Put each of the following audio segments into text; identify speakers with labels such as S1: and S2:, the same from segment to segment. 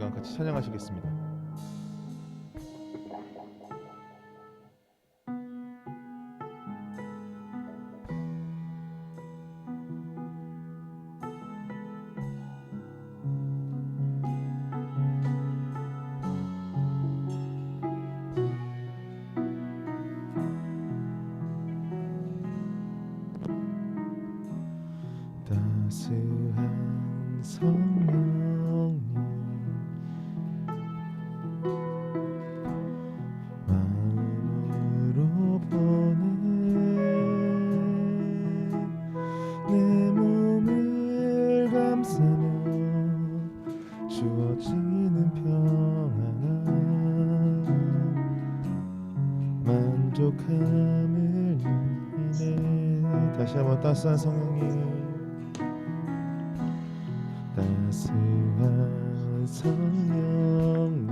S1: 시간 같이 찬양하시겠습니다. 따스한 성령님 마음으로 보내 내 몸을 감싸며 주어지는 평안함 만족함을 인해 다시 한번 따스한 성령님 따스한 성령님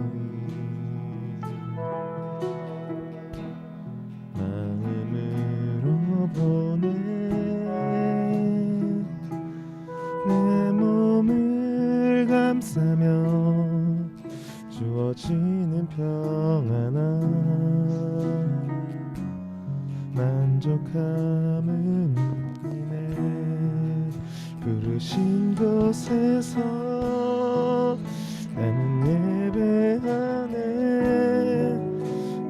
S1: 마음으로 보내 내 몸을 감싸며 주어지는 평안함 만족함은 이네 부르신 곳에서 나는 예배하네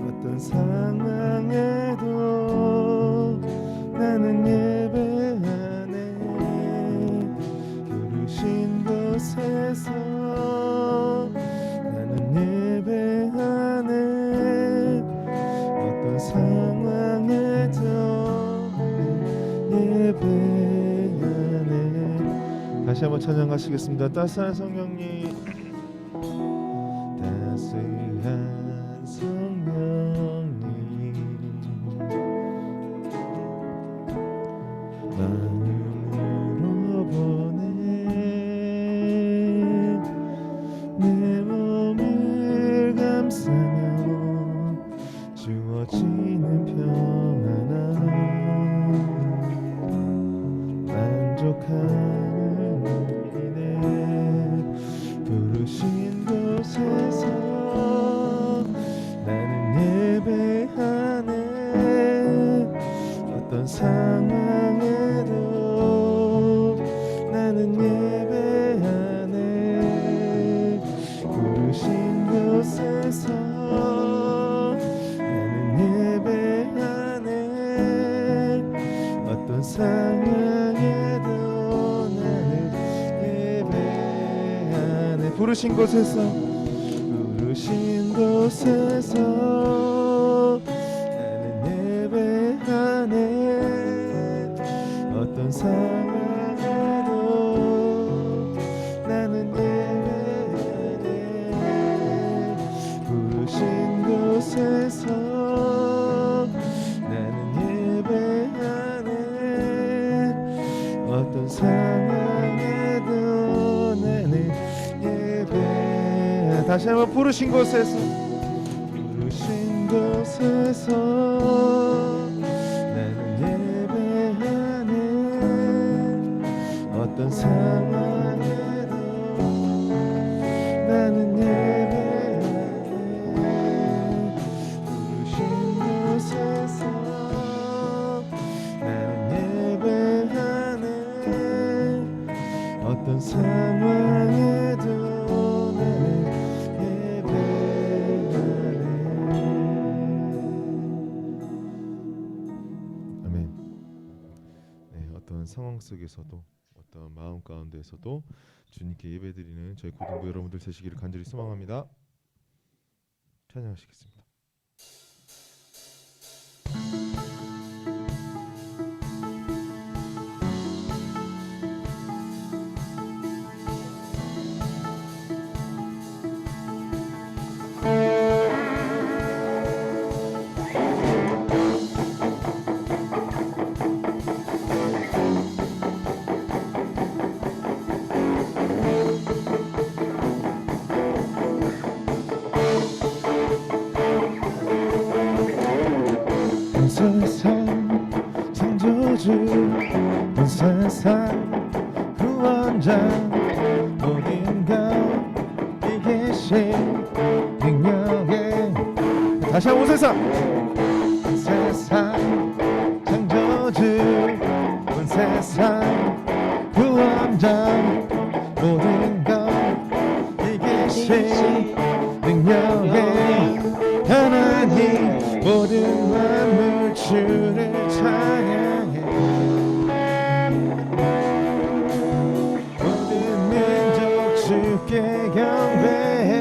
S1: 어떤 상황에도 나는 예배하네 부르신 곳에서 나는 예배하네 어떤 상황에도 예배하네 다시 한번 찬양하시겠습니다. 따스한 성령님 따스한 성령님 마음으로 보내 내 몸을 감싸며 주어지는 평안함 만족함을 이네 부르신 곳에서 나는 예배하네 어떤 상황에도 나는 예배하네 부르신 곳에서 나는 예배하네 어떤 상황에도 나는 예배하네 부르신 곳에서 나는 예배하네 어떤 상황에도 나는 예배하네 부르신 곳에서 나는 예배하네 어떤 상황에도 나는 예배하네 다시 한번 부르신 곳에서 나는 예배하네 어떤 상황에도 나는 예배하네 부르신 곳에서 나는 예배하네 어떤 상황에도 상황 속에서도 어떤 마음 가운데에서도 주님께 예배드리는 저희 고등부 여러분들 되시기를 간절히 소망합니다. 찬양하시겠습니다. 계신 능력에 다시 한번 세상 창조주 온 세상 구원자 모든 것 이기신 능력에 하나님 모든 만물 주를 찬양해 모든 민족 주께 경배해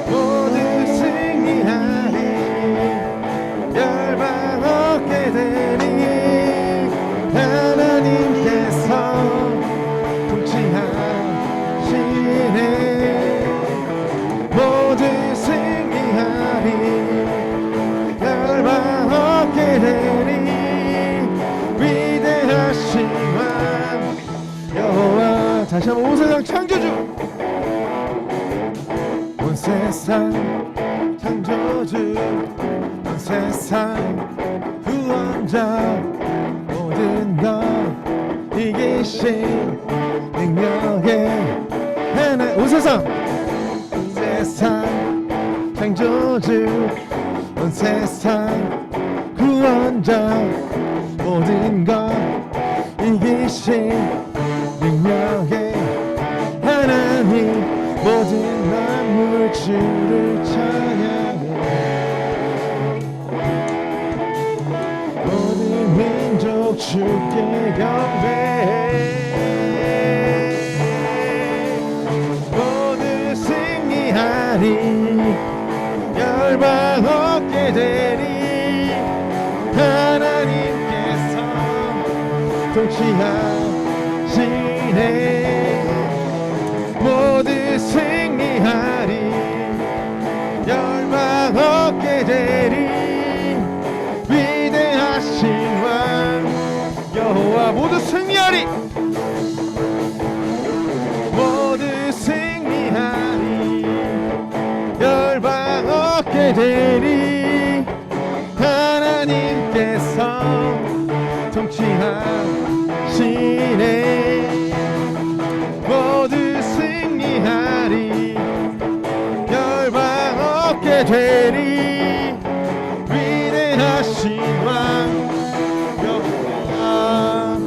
S1: 모두 승리하리 열방 얻게 되니 하나님께서 통치하시네 모두 승리하리 열방 얻게 되니 위대하신 왕 여호와 다시 한번 온 세상 창조주 온 세상 창조주 온 세상 구원자 모든 것 이기신 능력에 하나 온 세상 창조주 온 세상 구원자 모든 것 이기신 능력에 하나님 모든 만물 주를 찬양해 모든 민족 주께 경배해 모두 승리하리 열방 얻게 되리 하나님께서 통치하시네 모두 승리하리 열방 얻게 되리 위대하신 왕 여호와 모두 승리하리 모두 승리하리 열방 얻게 되리 하나님께서 통치하시네 모두 승리하리 열방 얻게 되리 위대하신 왕 여호와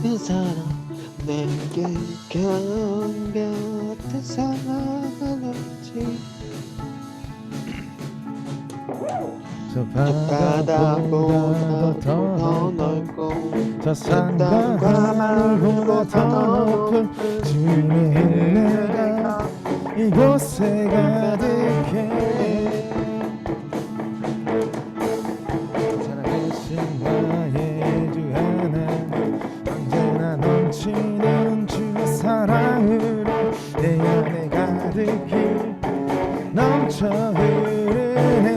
S2: 그 사람 내게 경배한 사랑은 없지
S1: 저
S2: 바다보다
S1: 더
S2: 더
S1: 넓고
S2: 넓고
S1: 저 산과 하늘보다 더 높은 주님의 은혜가 이곳에 가득해 살아계신 나의 주 하나님 언제나 넘치는 주의 사랑으로 내 안에 가득히 넘쳐 흐르네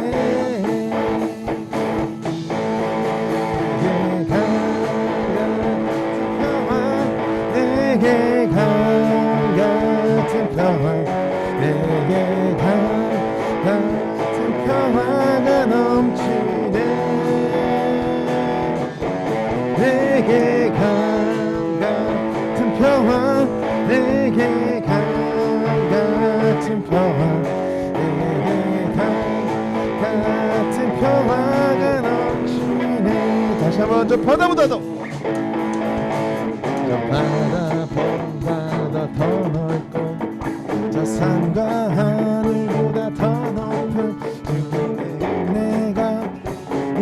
S1: 내게 강 같은 평화 내게 강 같은 평화가 넘치네 내게 강 같은 평화 내게 강 같은 평화 내게 강 같은 평화가 넘치네 다시 한번 저 바다보다 더 저 바다보다 더 넓고 저 산과 하늘보다 더 높은 주님의 은혜가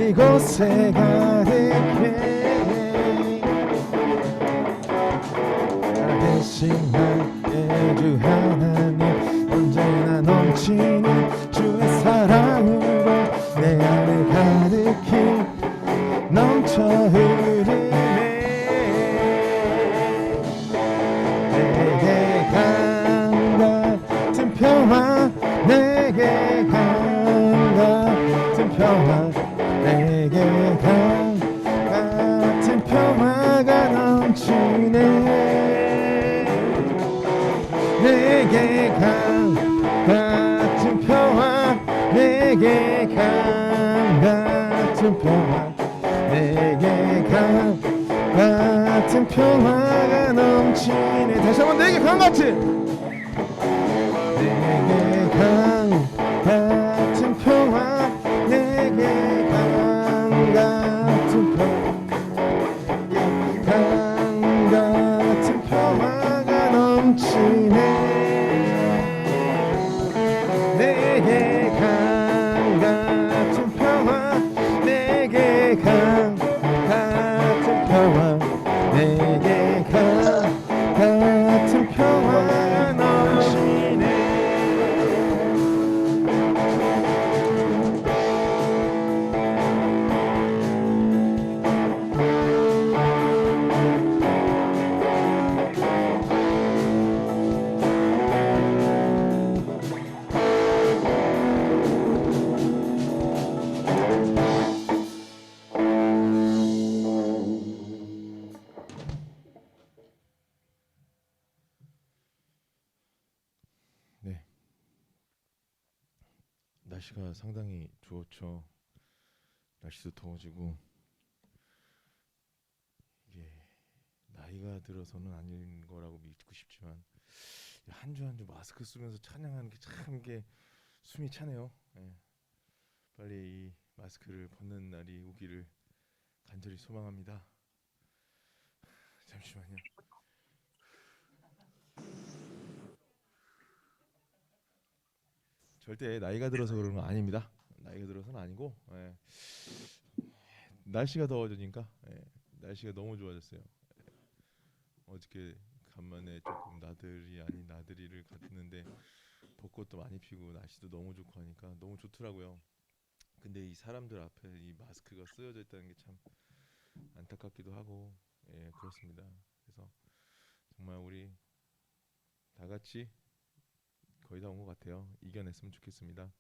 S1: 이곳에 가득해 살아계신 나의 주 하나님 언제나 넘치는 주의 사랑으로 내 안에 가득히 넘쳐 흐르네 내게 강 같은 평화 내게 강 같은 평화 내게 강 같은 같은 평화 내게 강 같은 평화가 넘치네. 다시 한번 내게 강 같은 내게 강 같은 평화 내게 강 같은 평화 강 같은 평화가 넘치네. 내게 강 같은 평화 내게 강 같은 평화 내게 강 같은 평화가 넘치네. 네, 날씨가 상당히 좋죠. 날씨도 더워지고 이게 나이가 들어서는 아닌 거라고 믿고 싶지만 한 주 한 주 마스크 쓰면서 찬양하는 게 참 이게 숨이 차네요. 예. 빨리 이 마스크를 벗는 날이 오기를 간절히 소망합니다. 잠시만요. 절대 나이가 들어서 그런 건 아닙니다. 나이가 들어서는 아니고 날씨가 더워지니까 날씨가 너무 좋아졌어요. 어저께 간만에 조금 나들이 아닌 나들이를 갔는데 벚꽃도 많이 피고 날씨도 너무 좋고 하니까 너무 좋더라고요. 근데 이 사람들 앞에 이 마스크가 쓰여져 있다는 게 참 안타깝기도 하고 그렇습니다. 그래서 정말 우리 다 같이 거의 다 온 것 같아요. 이겨냈으면 좋겠습니다.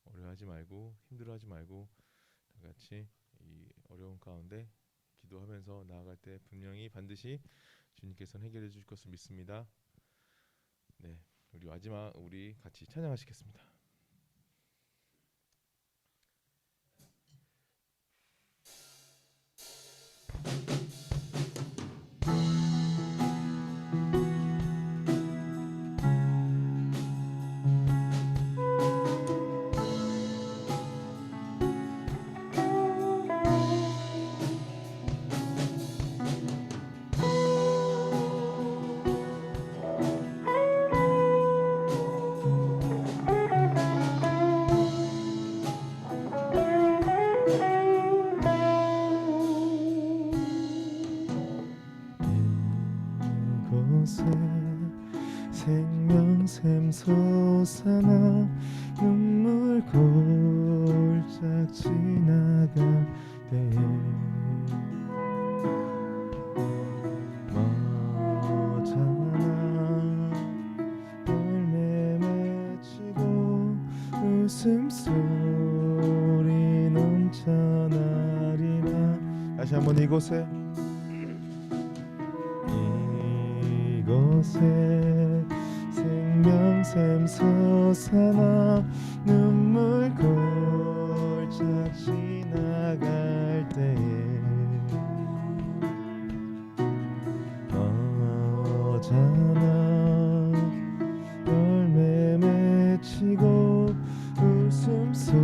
S1: 어려워하지 말고 힘들어하지 말고 다 같이 이 어려운 가운데 기도하면서 나아갈 때 분명히 반드시 주님께서는 해결해 주실 것을 믿습니다. 네, 우리 마지막 우리 같이 찬양하시겠습니다. 이곳에 생명샘 솟아나 눈물 골짝 지나갈 때에 머잖아 열매 맺히고 웃음소리 넘쳐나리라. 다시 한번 이곳에 생명샘 솟아나 눈물 골짝 지나갈 때에 어잖아 열매 맺히고 웃음소리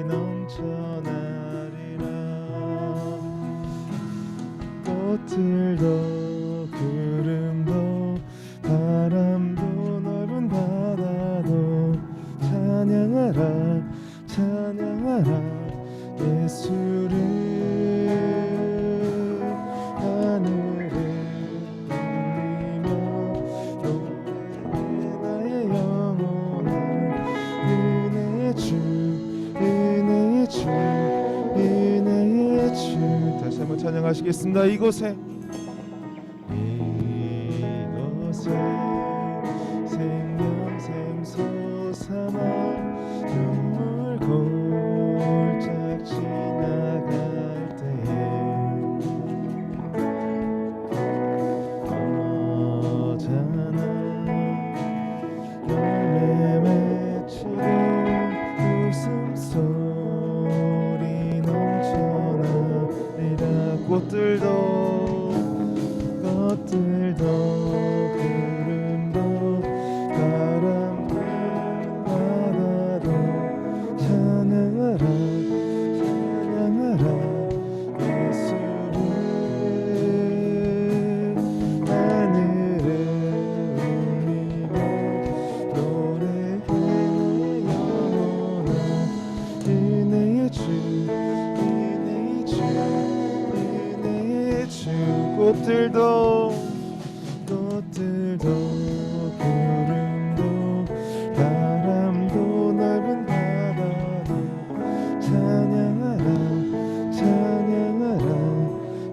S1: 넘쳐나리라. 꽃들도 구름도 바람도 넓은 바다도 찬양하라 찬양하라 예수를. 하늘에 울리며 노래해 나의 영혼아 은혜의 주 은혜의 주 은혜의 주. 다시 한번 찬양하시겠습니다. 이곳에 생명샘 솟아나 눈물 골짝 지나갈 때에 어잖아 열매 맺히고 웃음소리 꽃들도 구름도 바람도 바다도 찬양하라 찬양하라 예수를 하늘에 울리며 노래해 영원한 은혜의 주 꽃들도 구름도 바람도 넓은 바다도 찬양하라 찬양하라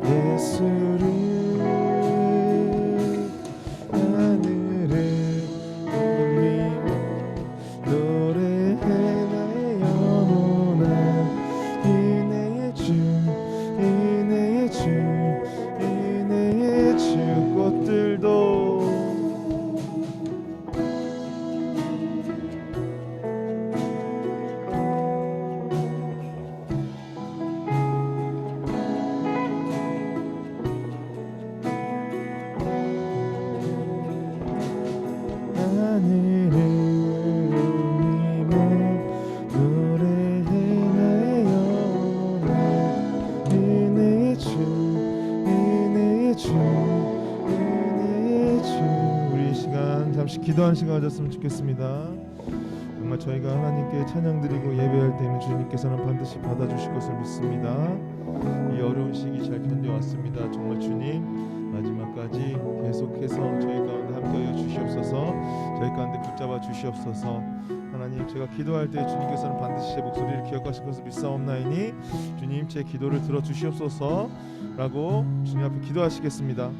S1: 예수를 하늘에 울리며 노래해 나의 영원한 은혜의 주 은혜의 주 꽃들도 하늘을 울리며 노래해 나의 영원한 은혜의 주 은혜의 주 우리 시간 잠시 기도하는 시간 가졌으면 좋겠습니다. 정말 저희가 하나님께 찬양드리고 예배할 때는 주님께서는 반드시 받아주실 것을 믿습니다. 이 어려운 시기 잘 견뎌왔습니다. 정말 주님 마지막까지 계속해서 저희 가운데 함께하여 주시옵소서. 저희 가운데 붙잡아 주시옵소서. 하나님 제가 기도할 때 주님께서는 반드시 제 목소리를 기억하실 것을 믿사옵나이니 주님 제 기도를 들어주시옵소서 라고 주님 앞에 기도하시겠습니다.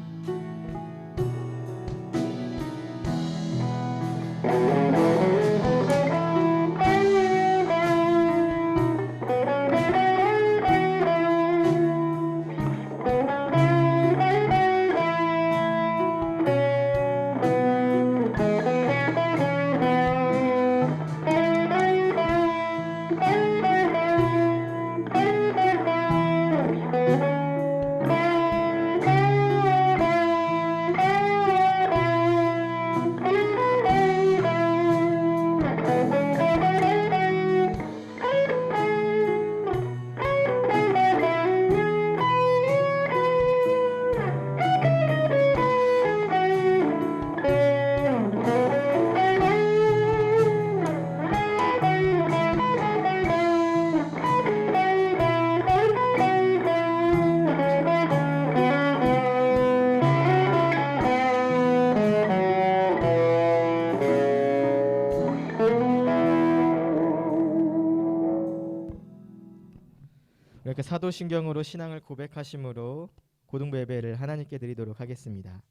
S3: 이렇게 사도신경으로 신앙을 고백하심으로 고등부 예배를 하나님께 드리도록 하겠습니다.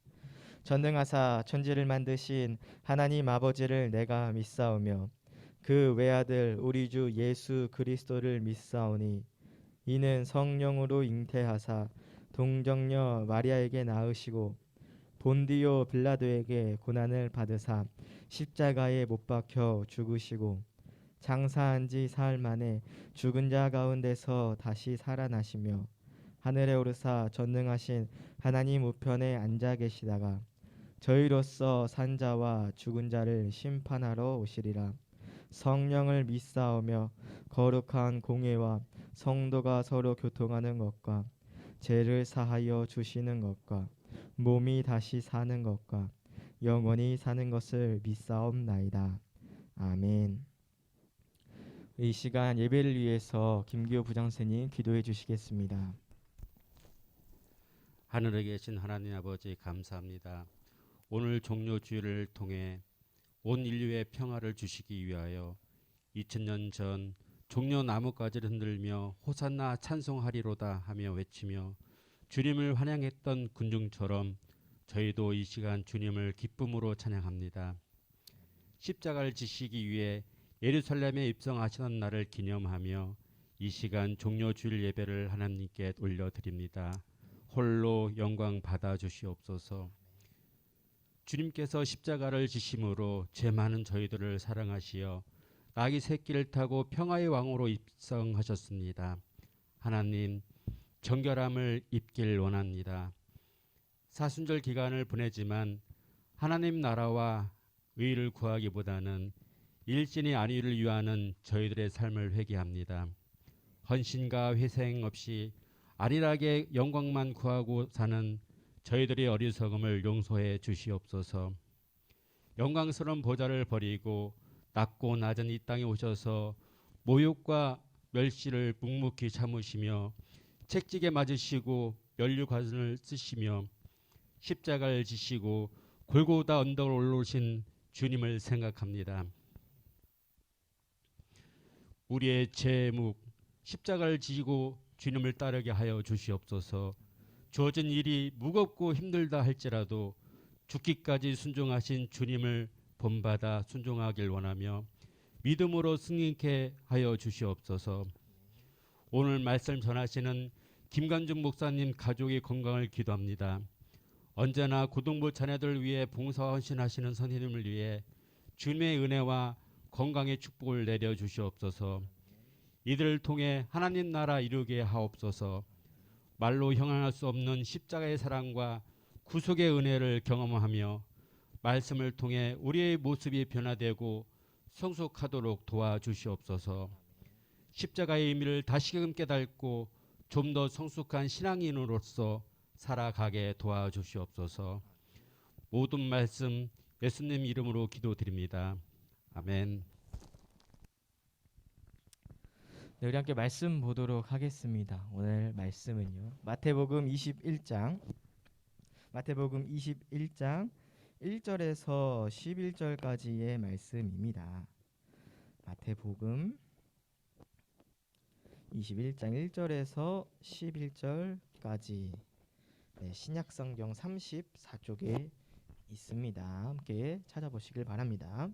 S3: 전능하사 천지를 만드신 하나님 아버지를 내가 믿사오며 그 외아들 우리 주 예수 그리스도를 믿사오니 이는 성령으로 잉태하사 동정녀 마리아에게 낳으시고 본디오 빌라도에게 고난을 받으사 십자가에 못 박혀 죽으시고 장사한 지 사흘 만에 죽은 자 가운데서 다시 살아나시며 하늘에 오르사 전능하신 하나님 우편에 앉아 계시다가 저희로서 산 자와 죽은 자를 심판하러 오시리라. 성령을 믿사오며 거룩한 공예와 성도가 서로 교통하는 것과 죄를 사하여 주시는 것과 몸이 다시 사는 것과 영원히 사는 것을 믿사옵나이다. 아멘. 이 시간 예배를 위해서 김기호 부장선생님 기도해 주시겠습니다.
S4: 하늘에 계신 하나님 아버지 감사합니다. 오늘 종료주일을 통해 온 인류의 평화를 주시기 위하여 2000년 전 종려 나뭇가지를 흔들며 호산나 찬송하리로다 하며 외치며 주님을 환영했던 군중처럼 저희도 이 시간 주님을 기쁨으로 찬양합니다. 십자가를 지시기 위해 예루살렘에 입성하시던 날을 기념하며 이 시간 종료주일 예배를 하나님께 올려드립니다. 홀로 영광 받아 주시옵소서. 주님께서 십자가를 지심으로 죄 많은 저희들을 사랑하시어 나귀 새끼를 타고 평화의 왕으로 입성하셨습니다. 하나님, 정결함을 입길 원합니다. 사순절 기간을 보내지만 하나님 나라와 의를 구하기보다는 일진이 안위를 위하는 저희들의 삶을 회개합니다. 헌신과 회생 없이 안일하게 영광만 구하고 사는 저희들의 어리석음을 용서해 주시옵소서. 영광스러운 보좌를 버리고 낮고 낮은 이 땅에 오셔서 모욕과 멸시를 묵묵히 참으시며 책찍에 맞으시고 면류관을 쓰시며 십자가를 지시고 골고다 언덕을 올라오신 주님을 생각합니다. 우리의 제목 십자가를 지고 주님을 따르게 하여 주시옵소서. 주어진 일이 무겁고 힘들다 할지라도 죽기까지 순종하신 주님을 본받아 순종하길 원하며 믿음으로 승리케 하여 주시옵소서. 오늘 말씀 전하시는 김관중 목사님 가족의 건강을 기도합니다. 언제나 고등부 자녀들 위해 봉사와 헌신하시는 선생님을 위해 주님의 은혜와 건강의 축복을 내려 주시옵소서. 이들을 통해 하나님 나라 이루게 하옵소서. 말로 형용할 수 없는 십자가의 사랑과 구속의 은혜를 경험하며 말씀을 통해 우리의 모습이 변화되고 성숙하도록 도와주시옵소서. 십자가의 의미를 다시금 깨닫고 좀 더 성숙한 신앙인으로서 살아가게 도와주시옵소서. 모든 말씀 예수님 이름으로 기도드립니다. 아멘.
S3: 네, 우리 함께 말씀 보도록 하겠습니다. 오늘 말씀은요. 마태복음 21장 1절에서 11절까지의 말씀입니다. 마태복음 21장 1절에서 11절까지 신약성경 34쪽에 있습니다. 함께 찾아보시길 바랍니다.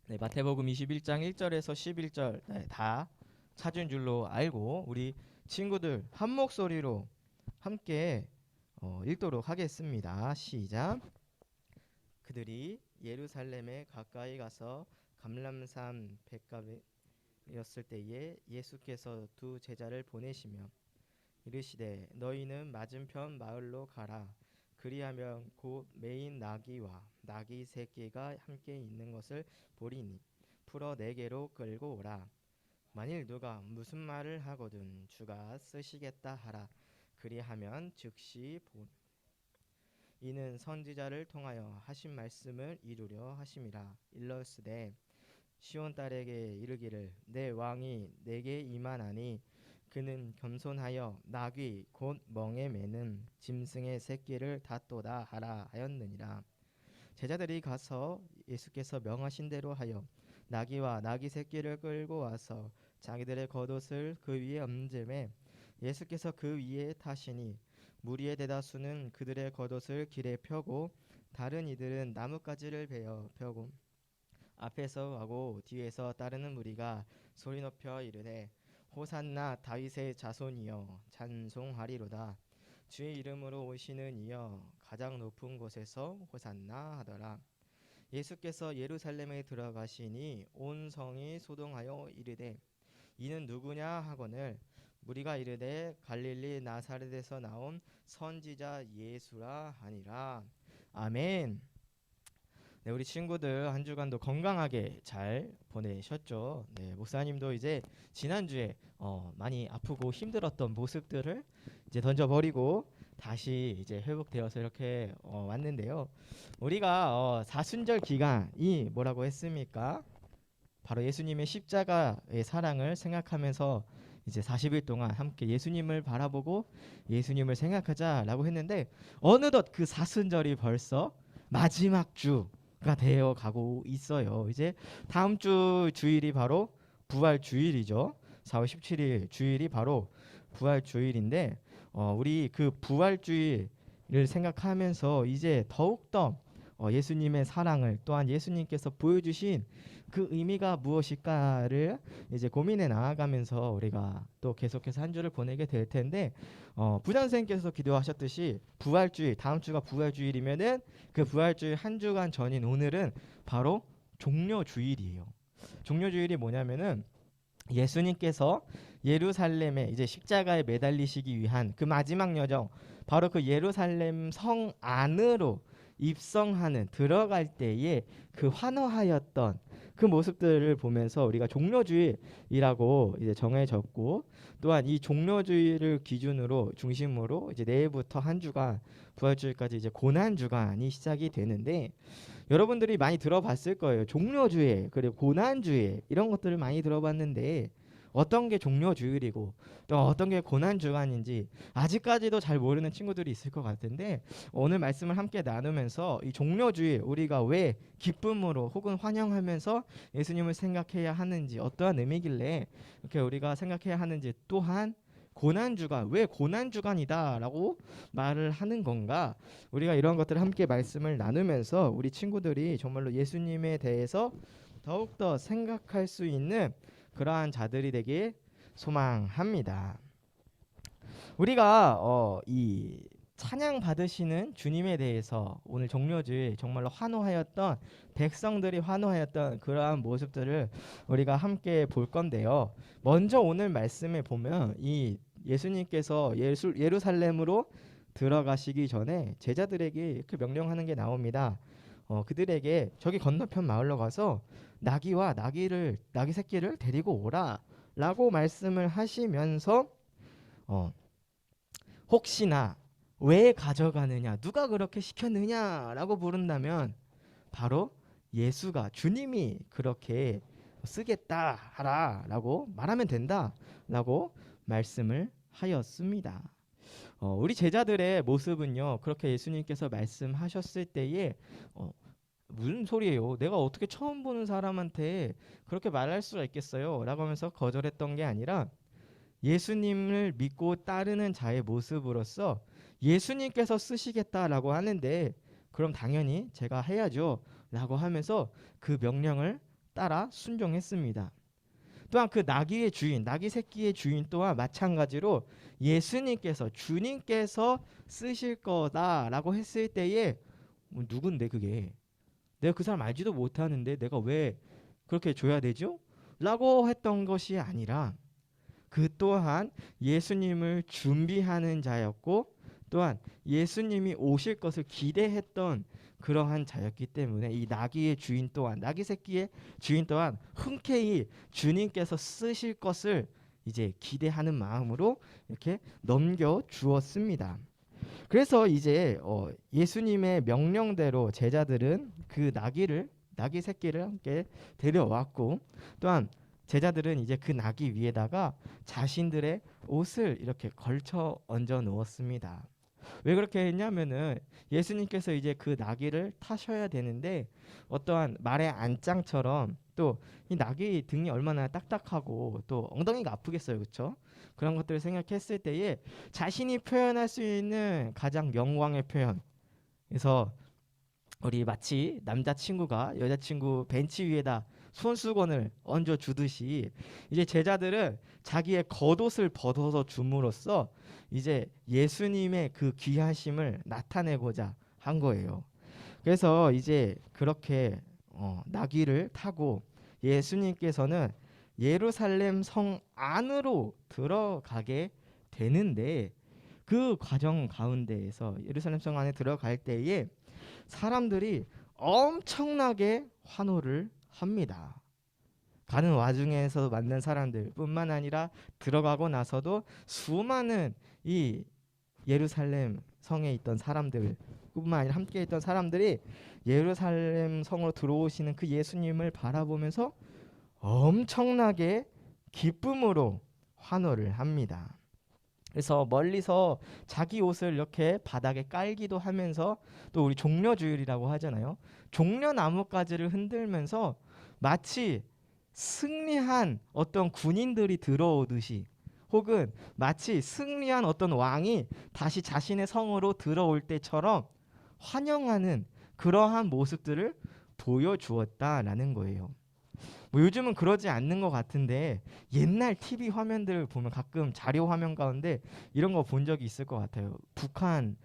S3: 네, 마태복음 21장 1절에서 11절 다 찾은 줄로 알고 우리 친구들 한 목소리로 함께 읽도록 하겠습니다. 시작. 그들이 예루살렘에 가까이 가서 감람산 벳가베였을 때에 예수께서 두 제자를 보내시며 이르시되 너희는 맞은편 마을로 가라. 그리하면 곧 매인 나귀와 나귀 새끼가 함께 있는 것을 보리니 풀어 내게로 끌고 오라. 만일 누가 무슨 말을 하거든 주가 쓰시겠다 하라. 그리하면 즉시 이는 선지자를 통하여 하신 말씀을 이루려 하심이라. 일러스되 시온 딸에게 이르기를 내 왕이 내게 임하나니 그는 겸손하여 나귀 곧 멍에 매는 짐승의 새끼를 닫도다 하라 하였느니라. 제자들이 가서 예수께서 명하신 대로 하여 나귀와 나귀 새끼를 끌고 와서 자기들의 겉옷을 그 위에 얹음에 예수께서 그 위에 타시니 무리의 대다수는 그들의 겉옷을 길에 펴고 다른 이들은 나뭇가지를 베어 펴고 앞에서 가고 뒤에서 따르는 무리가 소리 높여 이르되 호산나 다윗의 자손이여 찬송하리로다. 주의 이름으로 오시는 이여 가장 높은 곳에서 호산나 하더라. 예수께서 예루살렘에 들어가시니 온 성이 소동하여 이르되 이는 누구냐 하거늘 무리가 이르되 갈릴리 나사렛에서 나온 선지자 예수라 하니라. 아멘. 네, 우리 친구들 한 주간도 건강하게 잘 보내셨죠? 네, 목사님도 이제 지난주에 많이 아프고 힘들었던 모습들을 이제 던져버리고 다시 이제 회복되어서 이렇게 왔는데요. 우리가 사순절 기간이 뭐라고 했습니까? 바로 예수님의 십자가의 사랑을 생각하면서 이제 40일 동안 함께 예수님을 바라보고 예수님을 생각하자라고 했는데 어느덧 그 사순절이 벌써 마지막 주가 되어 가고 있어요. 이제 다음 주 주일이 바로 부활 주일이죠. 4월 17일 주일이 바로 부활 주일인데 우리 그 부활 주일을 생각하면서 이제 더욱더 예수님의 사랑을 또한 예수님께서 보여주신 그 의미가 무엇일까를 이제 고민해 나아가면서 우리가 또 계속해서 한 주를 보내게 될 텐데 부장 선생님께서 기도하셨듯이 부활주일, 다음 주가 부활주일이면은 그 부활주일 한 주간 전인 오늘은 바로 종려주일이에요. 종려주일이 뭐냐면은 예수님께서 예루살렘에 이제 십자가에 매달리시기 위한 그 마지막 여정, 바로 그 예루살렘 성 안으로 입성하는 들어갈 때에 그 환호하였던 그 모습들을 보면서 우리가 종려주일이라고 이제 정해졌고, 또한 이 종려주일을 기준으로 중심으로 이제 내일부터 한 주간 부활주일까지 이제 고난 주간이 시작이 되는데, 여러분들이 많이 들어봤을 거예요. 종려주일 그리고 고난주일 이런 것들을 많이 들어봤는데 어떤 게 종려주일이고 또 어떤 게 고난주간인지 아직까지도 잘 모르는 친구들이 있을 것 같은데, 오늘 말씀을 함께 나누면서 이 종려주일 우리가 왜 기쁨으로 혹은 환영하면서 예수님을 생각해야 하는지, 어떠한 의미길래 이렇게 우리가 생각해야 하는지, 또한 고난주간, 왜 고난주간이다라고 말을 하는 건가, 우리가 이런 것들을 함께 말씀을 나누면서 우리 친구들이 정말로 예수님에 대해서 더욱더 생각할 수 있는 그러한 자들이 되길 소망합니다. 우리가 이 찬양 받으시는 주님에 대해서 오늘 종려주일 정말로 환호하였던, 백성들이 환호하였던 그러한 모습들을 우리가 함께 볼 건데요. 먼저 오늘 말씀에 보면 이 예수님께서 예루살렘으로 들어가시기 전에 제자들에게 이렇게 명령하는 게 나옵니다. 그들에게 저기 건너편 마을로 가서 나귀 새끼를 데리고 오라 라고 말씀을 하시면서 혹시나 왜 가져가느냐, 누가 그렇게 시켰느냐 라고 물은다면 바로 예수가, 주님이 그렇게 쓰겠다 하라 라고 말하면 된다 라고 말씀을 하였습니다. 우리 제자들의 모습은요, 그렇게 예수님께서 말씀하셨을 때에 무슨 소리예요? 내가 어떻게 처음 보는 사람한테 그렇게 말할 수가 있겠어요? 라고 하면서 거절했던 게 아니라 예수님을 믿고 따르는 자의 모습으로서 예수님께서 쓰시겠다라고 하는데 그럼 당연히 제가 해야죠 라고 하면서 그 명령을 따라 순종했습니다. 또한 그 나귀의 주인, 나귀 새끼의 주인 또한 마찬가지로 예수님께서, 주님께서 쓰실 거다라고 했을 때에 누군데 그게? 내가 그 사람 알지도 못하는데 내가 왜 그렇게 줘야 되죠? 라고 했던 것이 아니라 그 또한 예수님을 준비하는 자였고, 또한 예수님이 오실 것을 기대했던 그러한 자였기 때문에 이 나귀의 주인 또한, 나귀 새끼의 주인 또한 흔쾌히 주님께서 쓰실 것을 이제 기대하는 마음으로 이렇게 넘겨 주었습니다. 그래서 이제 예수님의 명령대로 제자들은 그 나귀 새끼를 함께 데려왔고, 또한 제자들은 이제 그 나귀 위에다가 자신들의 옷을 이렇게 걸쳐 얹어 놓았습니다. 왜 그렇게 했냐면은 예수님께서 이제 그 나귀를 타셔야 되는데 어떠한 말의 안장처럼 또 이 나귀 등이 얼마나 딱딱하고 또 엉덩이가 아프겠어요, 그렇죠? 그런 것들을 생각했을 때에 자신이 표현할 수 있는 가장 영광의 표현, 그래서 우리 마치 남자친구가 여자친구 벤치 위에다 손수건을 얹어 주듯이 이제 제자들은 자기의 겉옷을 벗어서 줌으로써 이제 예수님의 그 귀하심을 나타내고자 한 거예요. 그래서 이제 그렇게 나귀를 타고 예수님께서는 예루살렘 성 안으로 들어가게 되는데, 그 과정 가운데에서 예루살렘 성 안에 들어갈 때에 사람들이 엄청나게 환호를 합니다. 가는 와중에서 만난 사람들 뿐만 아니라 들어가고 나서도 수많은 이 예루살렘 성에 있던 사람들 뿐만 아니라 함께 있던 사람들이 예루살렘 성으로 들어오시는 그 예수님을 바라보면서 엄청나게 기쁨으로 환호를 합니다. 그래서 멀리서 자기 옷을 이렇게 바닥에 깔기도 하면서, 또 우리 종려주일이라고 하잖아요. 종려나뭇가지를 흔들면서 마치 승리한 어떤 군인들이 들어오듯이, 혹은 마치 승리한 어떤 왕이 다시 자신의 성으로 들어올 때처럼 환영하는 그러한 모습들을 보여주었다라는 거예요. 뭐 요즘은 그러지 않는 것 같은데 옛날 TV 화면들을 보면 가끔 자료 화면 가운데 이런 거 본 적이 있을 것 같아요. 북한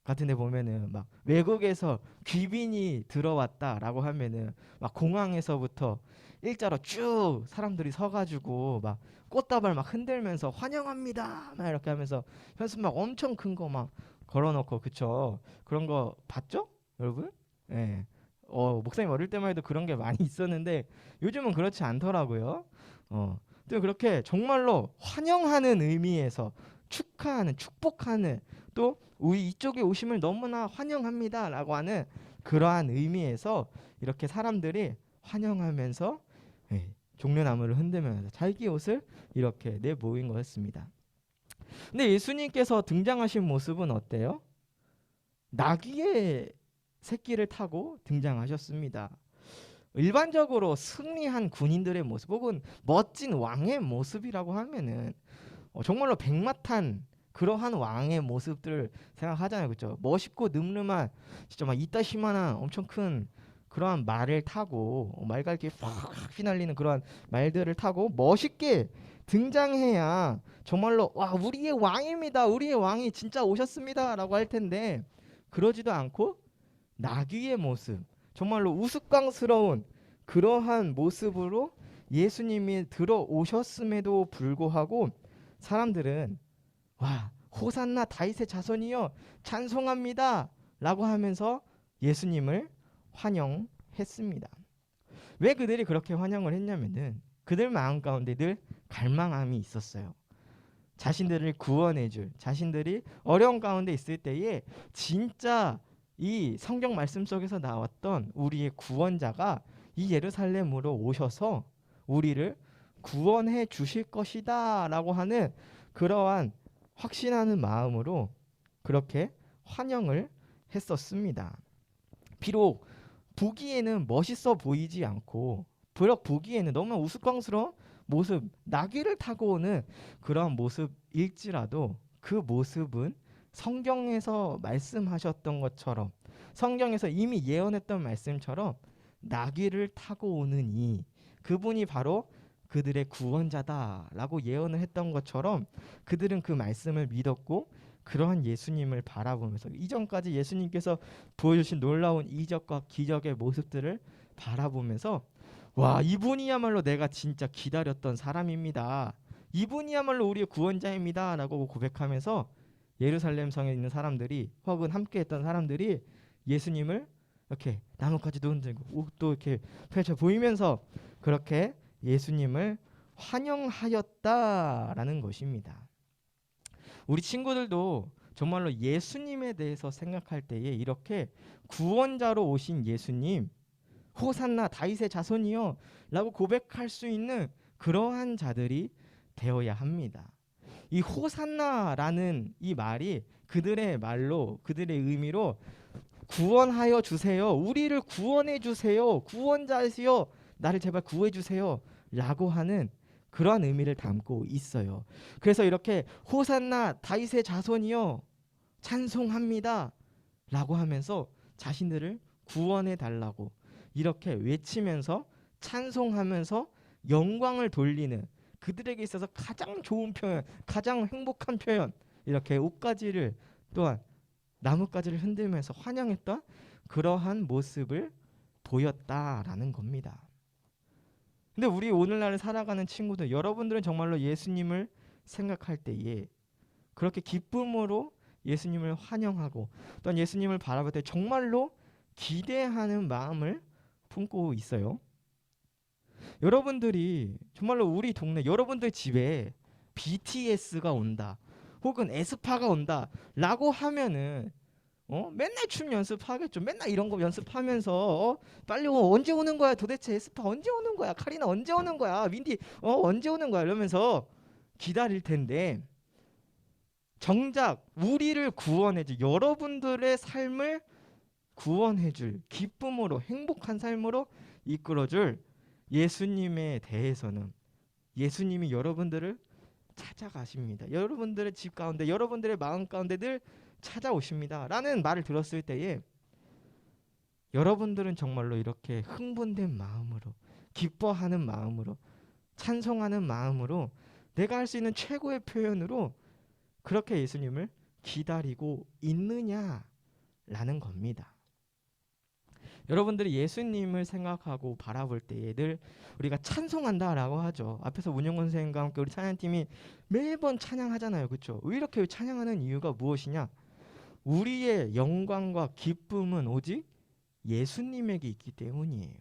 S3: 같은 데 보면은 막 외국에서 귀빈이 들어왔다라고 하면은 막 공항에서부터 일자로 쭉 사람들이 서가지고 막 꽃다발 막 흔들면서 환영합니다 막 이렇게 하면서 현수막 엄청 큰 거 막 걸어놓고, 그쵸? 그런 거 봤죠, 여러분? 예. 목사님 어릴 때만 해도 그런 게 많이 있었는데 요즘은 그렇지 않더라고요. 또 그렇게 정말로 환영하는 의미에서 축하하는, 축복하는, 또 우리 이쪽에 오심을 너무나 환영합니다라고 하는 그러한 의미에서 이렇게 사람들이 환영하면서, 예, 종려나무를 흔들면서 자기 옷을 이렇게 내모인 거였습니다. 근데 예수님께서 등장하신 모습은 어때요? 나귀의 새끼를 타고 등장하셨습니다. 일반적으로 승리한 군인들의 모습 혹은 멋진 왕의 모습이라고 하면은 정말로 백마탄 그러한 왕의 모습들을 생각하잖아요, 그렇죠? 멋있고 늠름한, 진짜 막 이따시만한 엄청 큰 그러한 말을 타고 말갈기 팍 휘날리는 그러한 말들을 타고 멋있게 등장해야 정말로 와, 우리의 왕입니다, 우리의 왕이 진짜 오셨습니다라고 할 텐데 그러지도 않고 나귀의 모습, 정말로 우스꽝스러운 그러한 모습으로 예수님이 들어오셨음에도 불구하고 사람들은 와, 호산나 다윗의 자손이여 찬송합니다 라고 하면서 예수님을 환영했습니다. 왜 그들이 그렇게 환영을 했냐면은 그들 마음 가운데 늘 갈망함이 있었어요. 자신들을 구원해줄, 자신들이 어려운 가운데 있을 때에 진짜 이 성경 말씀 속에서 나왔던 우리의 구원자가 이 예루살렘으로 오셔서 우리를 구원해 주실 것이다 라고 하는 그러한 확신하는 마음으로 그렇게 환영을 했었습니다. 비록 보기에는 멋있어 보이지 않고 비록 보기에는 너무 우스꽝스러운 모습, 나귀를 타고 오는 그런 모습일지라도 그 모습은 성경에서 말씀하셨던 것처럼, 성경에서 이미 예언했던 말씀처럼 나귀를 타고 오는 이 그분이 바로 그들의 구원자다라고 예언을 했던 것처럼 그들은 그 말씀을 믿었고 그러한 예수님을 바라보면서 이전까지 예수님께서 보여주신 놀라운 이적과 기적의 모습들을 바라보면서 와, 이분이야말로 내가 진짜 기다렸던 사람입니다, 이분이야말로 우리의 구원자입니다 라고 고백하면서 예루살렘 성에 있는 사람들이 혹은 함께했던 사람들이 예수님을 이렇게 나뭇가지도 흔들고 옷도 이렇게 펼쳐 보이면서 그렇게 예수님을 환영하였다라는 것입니다. 우리 친구들도 정말로 예수님에 대해서 생각할 때에 이렇게 구원자로 오신 예수님, 호산나 다윗의 자손이요 라고 고백할 수 있는 그러한 자들이 되어야 합니다. 이 호산나라는 이 말이 그들의 말로, 그들의 의미로 구원하여 주세요, 우리를 구원해 주세요, 구원자시여 나를 제발 구해 주세요 라고 하는 그러한 의미를 담고 있어요. 그래서 이렇게 호산나 다윗의 자손이여 찬송합니다 라고 하면서 자신들을 구원해 달라고 이렇게 외치면서 찬송하면서 영광을 돌리는, 그들에게 있어서 가장 좋은 표현, 가장 행복한 표현, 이렇게 옷가지를 또한 나뭇가지를 흔들면서 환영했던 그러한 모습을 보였다라는 겁니다. 근데 우리 오늘날 살아가는 친구들, 여러분들은 정말로 예수님을 생각할 때에 그렇게 기쁨으로 예수님을 환영하고 또한 예수님을 바라볼 때 정말로 기대하는 마음을 품고 있어요. 여러분들이 정말로 우리 동네, 여러분들 집에 BTS가 온다 혹은 에스파가 온다 라고 하면은 맨날 춤 연습하겠죠. 맨날 이런 거 연습하면서 빨리 언제 오는 거야, 도대체 에스파 언제 오는 거야, 카리나 언제 오는 거야, 윈디 언제 오는 거야 이러면서 기다릴 텐데 정작 우리를 구원해줄, 여러분들의 삶을 구원해줄, 기쁨으로 행복한 삶으로 이끌어줄 예수님에 대해서는 예수님이 여러분들을 찾아가십니다. 여러분들의 집 가운데, 여러분들의 마음 가운데 늘 찾아오십니다 라는 말을 들었을 때에 여러분들은 정말로 이렇게 흥분된 마음으로, 기뻐하는 마음으로, 찬송하는 마음으로, 내가 할 수 있는 최고의 표현으로 그렇게 예수님을 기다리고 있느냐라는 겁니다. 여러분들이 예수님을 생각하고 바라볼 때에 늘 우리가 찬송한다라고 하죠. 앞에서 문용건 선생님과 함께 우리 찬양팀이 매번 찬양하잖아요. 그렇죠? 왜 이렇게 찬양하는 이유가 무엇이냐? 우리의 영광과 기쁨은 오직 예수님에게 있기 때문이에요.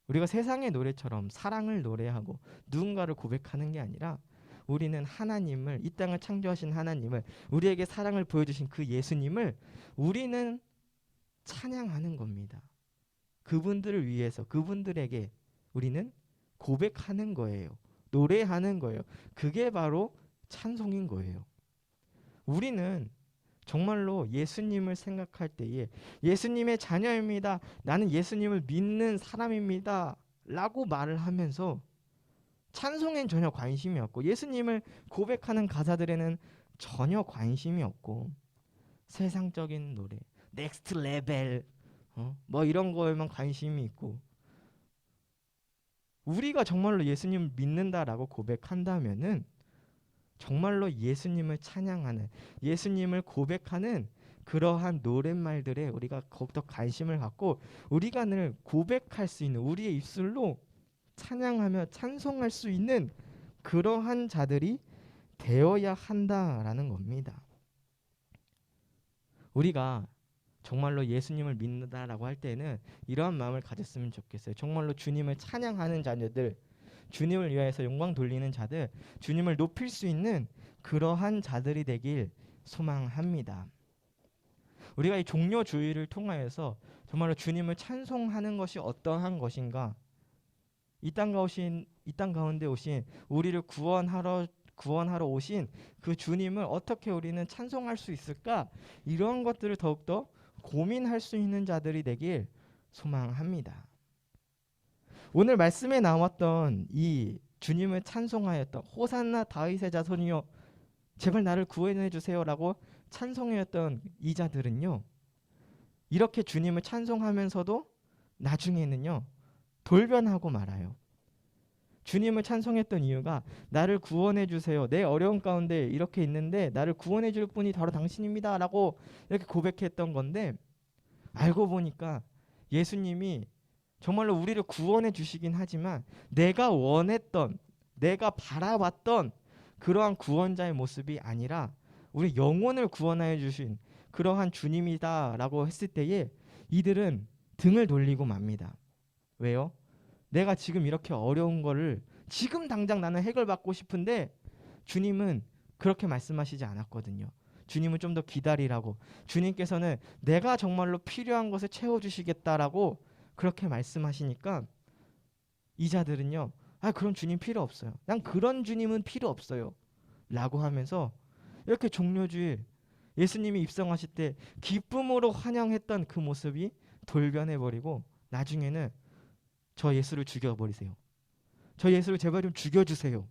S3: 우리가 세상의 노래처럼 사랑을 노래하고 누군가를 고백하는 게 아니라 우리는 하나님을, 이 땅을 창조하신 하나님을, 우리에게 사랑을 보여주신 그 예수님을 우리는 찬양하는 겁니다. 그분들을 위해서, 그분들에게 우리는 고백하는 거예요. 노래하는 거예요. 그게 바로 찬송인 거예요. 우리는 정말로 예수님을 생각할 때에 예수님의 자녀입니다. 나는 예수님을 믿는 사람입니다. 라고 말을 하면서 찬송엔 전혀 관심이 없고 예수님을 고백하는 가사들에는 전혀 관심이 없고 세상적인 노래, 넥스트 레벨, 뭐 이런 거에만 관심이 있고, 우리가 정말로 예수님을 믿는다라고 고백한다면은 정말로 예수님을 찬양하는, 예수님을 고백하는 그러한 노랫말들에 우리가 더욱더 관심을 갖고 우리가 늘 고백할 수 있는, 우리의 입술로 찬양하며 찬송할 수 있는 그러한 자들이 되어야 한다라는 겁니다. 우리가 정말로 예수님을 믿는다라고 할 때는 이러한 마음을 가졌으면 좋겠어요. 정말로 주님을 찬양하는 자녀들, 주님을 위하여서 영광 돌리는 자들, 주님을 높일 수 있는 그러한 자들이 되길 소망합니다. 우리가 이 종료주의를 통하여서 정말로 주님을 찬송하는 것이 어떠한 것인가, 이 땅 가운데 오신 우리를 구원하러 오신 그 주님을 어떻게 우리는 찬송할 수 있을까, 이러한 것들을 더욱더 고민할 수 있는 자들이 되길 소망합니다. 오늘 말씀에 나왔던 이 주님을 찬송하였던 호산나 다윗의 자손이여 제발 나를 구원해 주세요라고 찬송하였던 이 자들은요, 이렇게 주님을 찬송하면서도 나중에는요 돌변하고 말아요. 주님을 찬송했던 이유가 나를 구원해 주세요, 내 어려운 가운데 이렇게 있는데 나를 구원해 줄 분이 바로 당신입니다 라고 이렇게 고백했던 건데, 알고 보니까 예수님이 정말로 우리를 구원해 주시긴 하지만 내가 원했던, 내가 바라봤던 그러한 구원자의 모습이 아니라 우리 영혼을 구원하여 주신 그러한 주님이다 라고 했을 때에 이들은 등을 돌리고 맙니다. 왜요? 내가 지금 이렇게 어려운 거를 지금 당장 나는 해결받고 싶은데 주님은 그렇게 말씀하시지 않았거든요. 주님은 좀 더 기다리라고, 주님께서는 내가 정말로 필요한 것을 채워주시겠다라고 그렇게 말씀하시니까 이 자들은요, 그럼 주님 필요 없어요, 난 그런 주님은 필요 없어요 라고 하면서 이렇게 종료주일, 예수님이 입성하실 때 기쁨으로 환영했던 그 모습이 돌변해버리고 나중에는 저 예수를 죽여버리세요, 저 예수를 제발 좀 죽여주세요,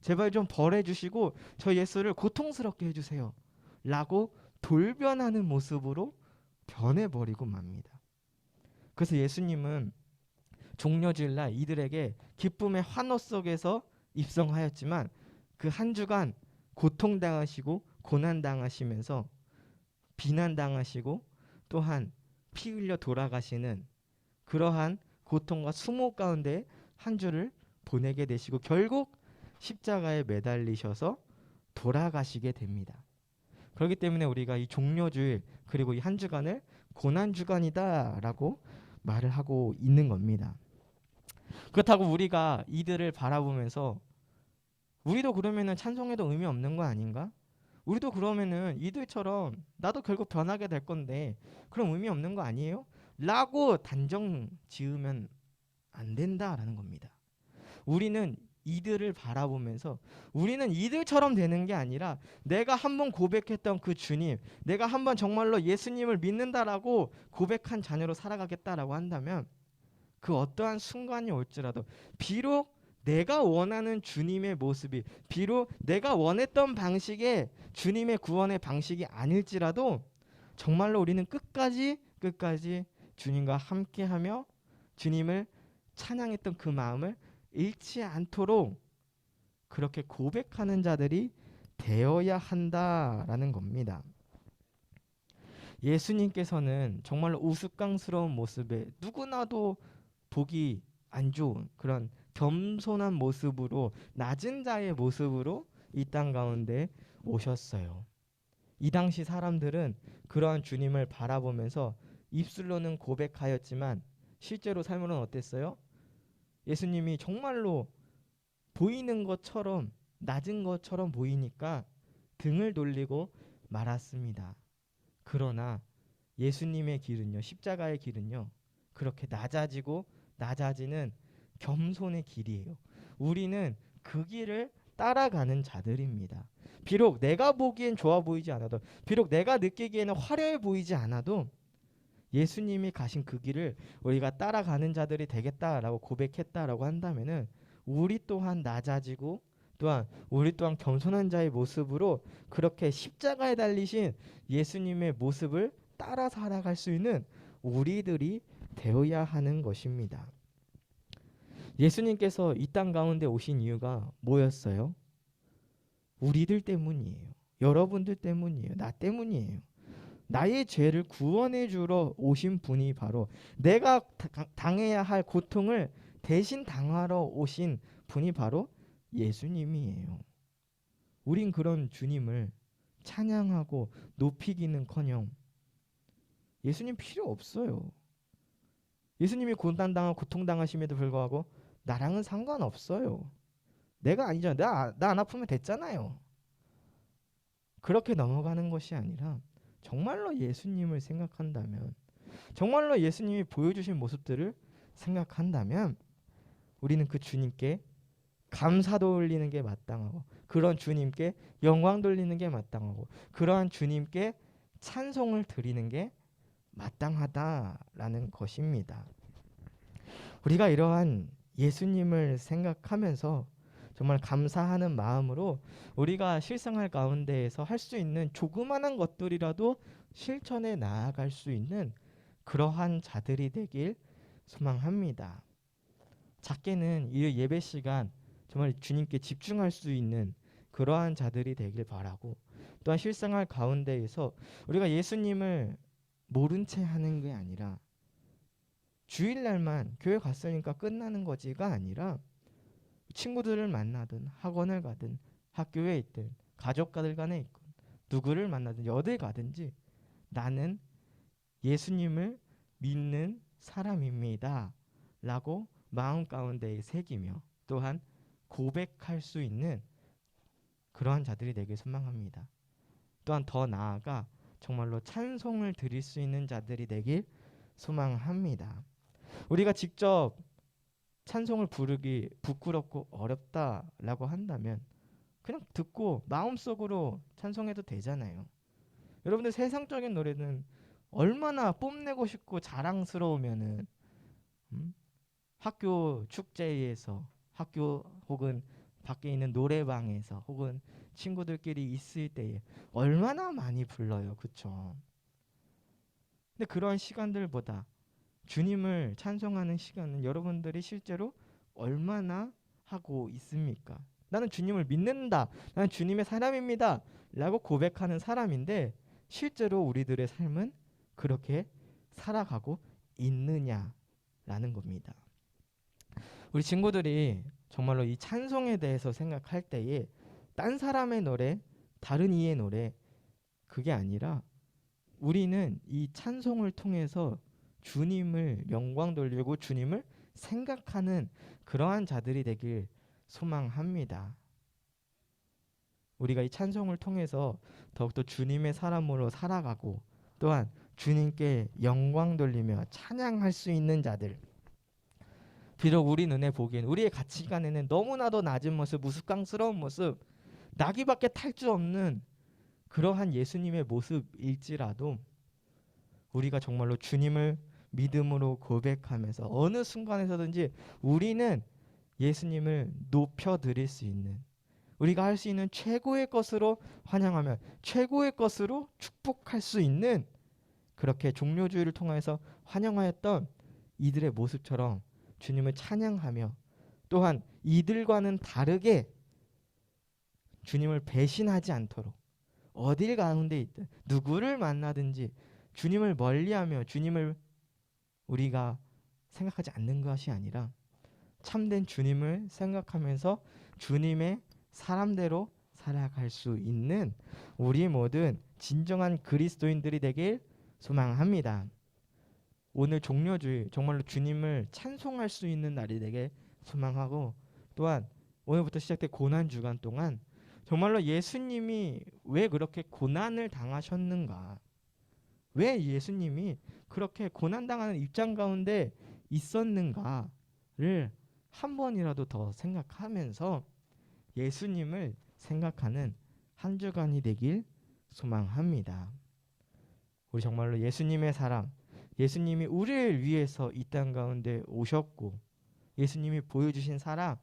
S3: 제발 좀 벌해주시고 저 예수를 고통스럽게 해주세요 라고 돌변하는 모습으로 변해버리고 맙니다. 그래서 예수님은 종려주일날 이들에게 기쁨의 환호 속에서 입성하였지만 그 한 주간 고통당하시고 고난당하시면서 비난당하시고 또한 피 흘려 돌아가시는 그러한 고통과 수모 가운데 한 주를 보내게 되시고 결국 십자가에 매달리셔서 돌아가시게 됩니다. 그렇기 때문에 우리가 이 종료주일 그리고 이 한 주간을 고난주간이다라고 말을 하고 있는 겁니다. 그렇다고 우리가 이들을 바라보면서 우리도 그러면은 찬송해도 의미 없는 거 아닌가? 우리도 그러면은 이들처럼 나도 결국 변하게 될 건데 그럼 의미 없는 거 아니에요? 라고 단정 지으면 안 된다라는 겁니다. 우리는 이들을 바라보면서 우리는 이들처럼 되는 게 아니라 내가 한번 고백했던 그 주님, 내가 한번 정말로 예수님을 믿는다라고 고백한 자녀로 살아가겠다라고 한다면 그 어떠한 순간이 올지라도 비록 내가 원하는 주님의 모습이, 비록 내가 원했던 방식의 주님의 구원의 방식이 아닐지라도 정말로 우리는 끝까지 끝까지 주님과 함께하며 주님을 찬양했던 그 마음을 잃지 않도록 그렇게 고백하는 자들이 되어야 한다라는 겁니다. 예수님께서는 정말로 우스꽝스러운 모습에 누구나도 보기 안 좋은 그런 겸손한 모습으로 낮은 자의 모습으로 이 땅 가운데 오셨어요. 이 당시 사람들은 그러한 주님을 바라보면서 입술로는 고백하였지만 실제로 삶으로는 어땠어요? 예수님이 정말로 보이는 것처럼 낮은 것처럼 보이니까 등을 돌리고 말았습니다. 그러나 예수님의 길은요, 십자가의 길은요, 그렇게 낮아지고 낮아지는 겸손의 길이에요. 우리는 그 길을 따라가는 자들입니다. 비록 내가 보기엔 좋아 보이지 않아도, 비록 내가 느끼기에는 화려해 보이지 않아도 예수님이 가신 그 길을 우리가 따라가는 자들이 되겠다라고 고백했다라고 한다면은 우리 또한 낮아지고 또한 우리 또한 겸손한 자의 모습으로 그렇게 십자가에 달리신 예수님의 모습을 따라 살아갈 수 있는 우리들이 되어야 하는 것입니다. 예수님께서 이 땅 가운데 오신 이유가 뭐였어요? 우리들 때문이에요. 여러분들 때문이에요. 나 때문이에요. 나의 죄를 구원해 주러 오신 분이 바로 내가 당해야 할 고통을 대신 당하러 오신 분이 바로 예수님이에요. 우린 그런 주님을 찬양하고 높이기는커녕 예수님 필요 없어요. 예수님이 고통당하심에도 불구하고 나랑은 상관없어요. 내가 아니잖아. 나 안 아프면 됐잖아요. 그렇게 넘어가는 것이 아니라 정말로 예수님을 생각한다면, 정말로 예수님이 보여주신 모습들을 생각한다면 우리는 그 주님께 감사 돌리는 게 마땅하고, 그런 주님께 영광 돌리는 게 마땅하고, 그러한 주님께 찬송을 드리는 게 마땅하다라는 것입니다. 우리가 이러한 예수님을 생각하면서 정말 감사하는 마음으로 우리가 실생활 가운데에서 할 수 있는 조그마한 것들이라도 실천해 나아갈 수 있는 그러한 자들이 되길 소망합니다. 작게는 이 예배 시간 정말 주님께 집중할 수 있는 그러한 자들이 되길 바라고, 또한 실생활 가운데에서 우리가 예수님을 모른 채 하는 게 아니라 주일날만 교회 갔으니까 끝나는 거지가 아니라 친구들을 만나든 학원을 가든 학교에 있든 가족들 간에 있든 누구를 만나든 어딜 가든지 나는 예수님을 믿는 사람입니다 라고 마음 가운데에 새기며 또한 고백할 수 있는 그러한 자들이 되길 소망합니다. 또한 더 나아가 정말로 찬송을 드릴 수 있는 자들이 되길 소망합니다. 우리가 직접 찬송을 부르기 부끄럽고 어렵다라고 한다면 그냥 듣고 마음속으로 찬송해도 되잖아요. 여러분들 세상적인 노래는 얼마나 뽐내고 싶고 자랑스러우면은 학교 축제에서, 학교 혹은 밖에 있는 노래방에서 혹은 친구들끼리 있을 때에 얼마나 많이 불러요. 그쵸? 근데 그러한 시간들보다 주님을 찬송하는 시간은 여러분들이 실제로 얼마나 하고 있습니까? 나는 주님을 믿는다. 나는 주님의 사람입니다. 라고 고백하는 사람인데 실제로 우리들의 삶은 그렇게 살아가고 있느냐라는 겁니다. 우리 친구들이 정말로 이 찬송에 대해서 생각할 때에 딴 사람의 노래, 다른 이의 노래, 그게 아니라 우리는 이 찬송을 통해서 주님을 영광 돌리고 주님을 생각하는 그러한 자들이 되길 소망합니다. 우리가 이 찬송을 통해서 더욱더 주님의 사람으로 살아가고 또한 주님께 영광 돌리며 찬양할 수 있는 자들, 비록 우리 눈에 보기엔 우리의 가치관에는 너무나도 낮은 모습, 우스꽝스러운 모습, 나귀밖에 탈 줄 없는 그러한 예수님의 모습일지라도 우리가 정말로 주님을 믿음으로 고백하면서 어느 순간에서든지 우리는 예수님을 높여드릴 수 있는, 우리가 할 수 있는 최고의 것으로 환영하며 최고의 것으로 축복할 수 있는 그렇게 종료주의를 통해서 환영하였던 이들의 모습처럼 주님을 찬양하며 또한 이들과는 다르게 주님을 배신하지 않도록 어딜 가운데 있든 누구를 만나든지 주님을 멀리하며 주님을 우리가 생각하지 않는 것이 아니라 참된 주님을 생각하면서 주님의 사람대로 살아갈 수 있는 우리 모든 진정한 그리스도인들이 되길 소망합니다. 오늘 종료주일 정말로 주님을 찬송할 수 있는 날이 되게 소망하고 또한 오늘부터 시작된 고난 주간 동안 정말로 예수님이 왜 그렇게 고난을 당하셨는가? 왜 예수님이 그렇게 고난당하는 입장 가운데 있었는가를 한 번이라도 더 생각하면서 예수님을 생각하는 한 주간이 되길 소망합니다. 우리 정말로 예수님의 사랑, 예수님이 우리를 위해서 이 땅 가운데 오셨고 예수님이 보여주신 사랑,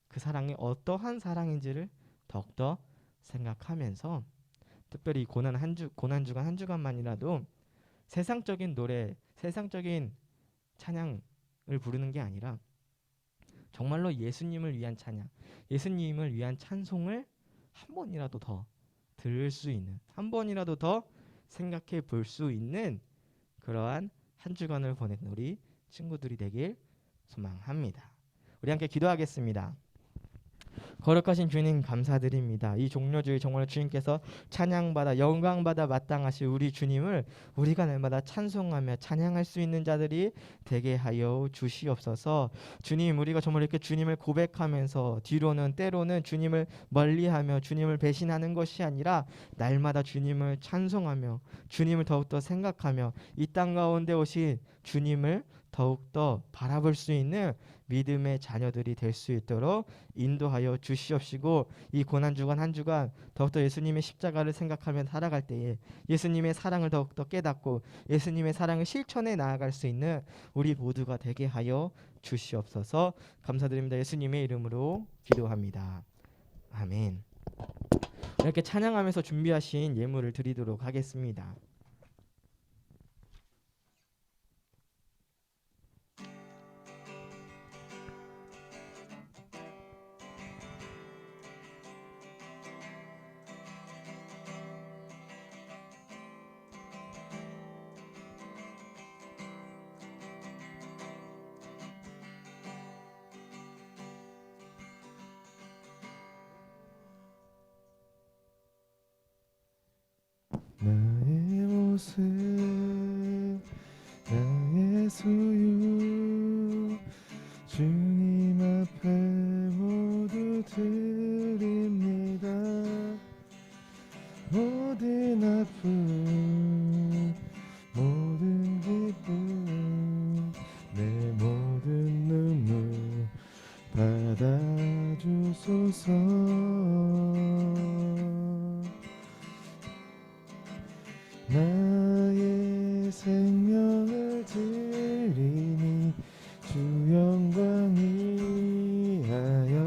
S3: 그 사랑이 어떠한 사랑인지를 더욱더 생각하면서 특별히 고난 주간 한 주간만이라도 세상적인 노래, 세상적인 찬양을 부르는 게 아니라 정말로 예수님을 위한 찬양, 예수님을 위한 찬송을 한 번이라도 더 들을 수 있는, 한 번이라도 더 생각해 볼 수 있는 그러한 한 주간을 보내는 우리 친구들이 되길 소망합니다. 우리 함께 기도하겠습니다. 거룩하신 주님 감사드립니다. 이 종료주일 정말 주님께서 찬양받아 영광받아 마땅하신 우리 주님을 우리가 날마다 찬송하며 찬양할 수 있는 자들이 되게 하여 주시옵소서. 주님, 우리가 정말 이렇게 주님을 고백하면서 뒤로는 때로는 주님을 멀리하며 주님을 배신하는 것이 아니라 날마다 주님을 찬송하며 주님을 더욱더 생각하며 이 땅 가운데 오신 주님을 더욱더 바라볼 수 있는 믿음의 자녀들이 될 수 있도록 인도하여 주시옵시고 이 고난주간 한 주간 더욱더 예수님의 십자가를 생각하며 살아갈 때에 예수님의 사랑을 더욱더 깨닫고 예수님의 사랑을 실천해 나아갈 수 있는 우리 모두가 되게 하여 주시옵소서. 감사드립니다. 예수님의 이름으로 기도합니다. 아멘. 이렇게 찬양하면서 준비하신 예물을 드리도록 하겠습니다.
S1: 나의 모습 나의 소유 주님 앞에 모두 드립니다. 모든 아픔 모든 기쁨 내 모든 눈물 받아주소서. 나의 생명을 드리니 주 영광 위하여